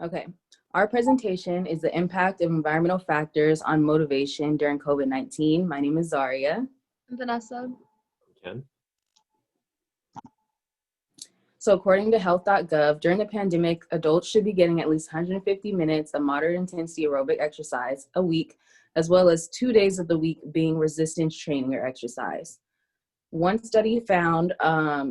Okay. Our presentation is the impact of environmental factors on motivation during COVID-19. My name is Zaria. I'm Vanessa. Ken. So according to health.gov, during the pandemic, adults should be getting at least 150 minutes of moderate intensity aerobic exercise a week, as well as 2 days of the week being resistance training or exercise. One study found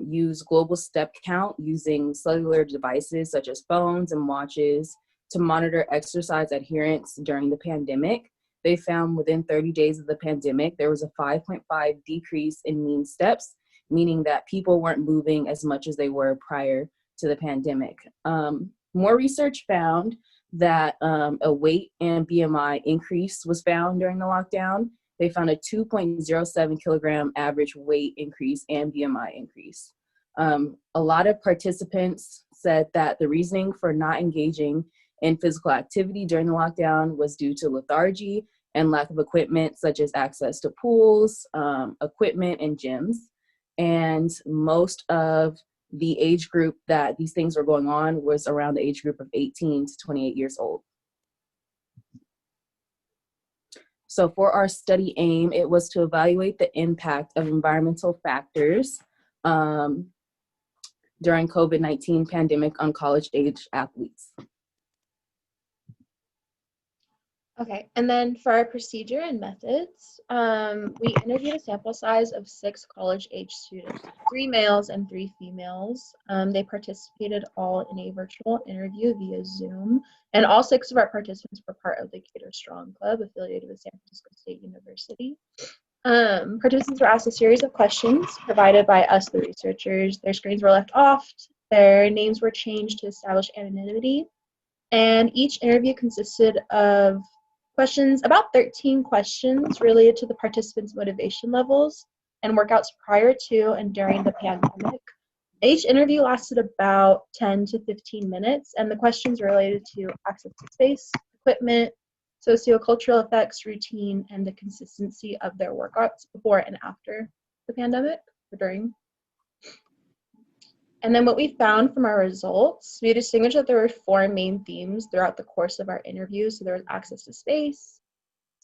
use global step count using cellular devices such as phones and watches to monitor exercise adherence during the pandemic. They found within 30 days of the pandemic, there was a 5.5 decrease in mean steps, meaning that people weren't moving as much as they were prior to the pandemic. More research found that a weight and BMI increase was found during the lockdown. They found a 2.07 kilogram average weight increase and BMI increase. A lot of participants said that the reasoning for not engaging in physical activity during the lockdown was due to lethargy and lack of equipment, such as access to pools, equipment, and gyms. And most of the age group that these things were going on was around the age group of 18 to 28 years old. So for our study aim, it was to evaluate the impact of environmental factors during COVID-19 pandemic on college-age athletes. Okay, and then for our procedure and methods, we interviewed a sample size of 6 college-age students, 3 males and 3 females. They participated all in a virtual interview via Zoom, and all 6 of our participants were part of the Cater Strong Club affiliated with San Francisco State University. Participants were asked a series of questions provided by us, the researchers. Their screens were left off, their names were changed to establish anonymity, and each interview consisted of questions, about 13 questions related to the participants' motivation levels and workouts prior to and during the pandemic. Each interview lasted about 10 to 15 minutes, and the questions related to access to space, equipment, sociocultural effects, routine, and the consistency of their workouts before and after the pandemic, or during. And then what we found from our results, we distinguished that there were 4 main themes throughout the course of our interviews. So there was access to space,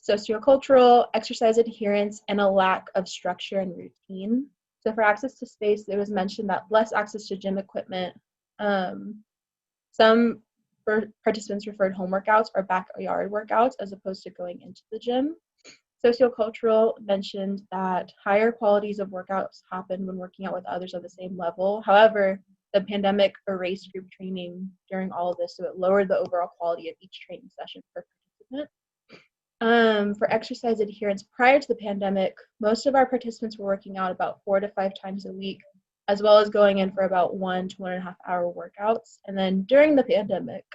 sociocultural, exercise adherence, and a lack of structure and routine. So for access to space, it was mentioned that less access to gym equipment. Some participants referred home workouts or backyard workouts as opposed to going into the gym. Sociocultural mentioned that higher qualities of workouts happen when working out with others at the same level. However, the pandemic erased group training during all of this, so it lowered the overall quality of each training session per participant. For exercise adherence prior to the pandemic, most of our participants were working out about 4 to 5 times a week, as well as going in for about 1 to 1.5 hour workouts. And then during the pandemic,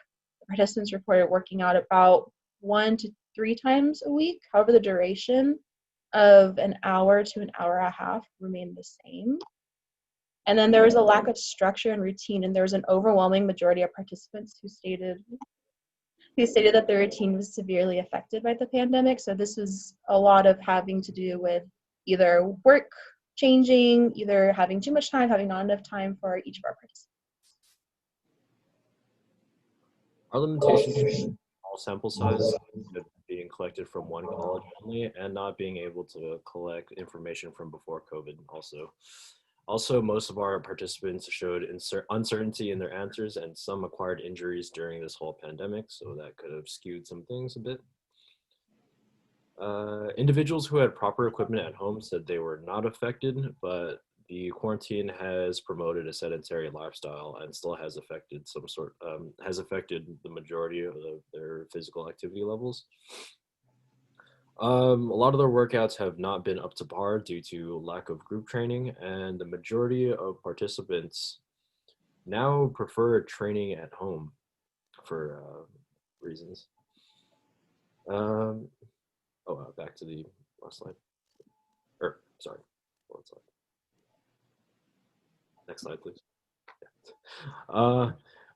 the participants reported working out about 1 to 3 times a week. However, the duration of an hour to an hour and a half remained the same. And then there was a lack of structure and routine, and there was an overwhelming majority of participants who stated that their routine was severely affected by the pandemic. So this was a lot of having to do with either work changing, either having too much time, having not enough time for each of our participants. Our limitations all sample size being collected from one college only and not being able to collect information from before COVID also most of our participants showed uncertainty in their answers, and some acquired injuries during this whole pandemic, so that could have skewed some things a bit. Individuals who had proper equipment at home said they were not affected, but the quarantine has promoted a sedentary lifestyle and still has affected the majority of their physical activity levels. A lot of their workouts have not been up to par due to lack of group training, and the majority of participants now prefer training at home for reasons. Back to the last slide. Sorry, one slide. Next slide, please. Yeah.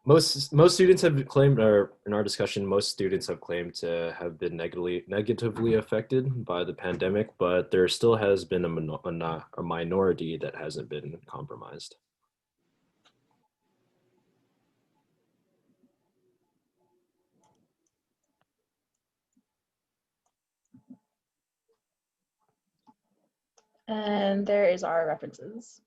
Most students have claimed, or in our discussion, most students have claimed to have been negatively affected by the pandemic, but there still has been a minority that hasn't been compromised. And there is our references.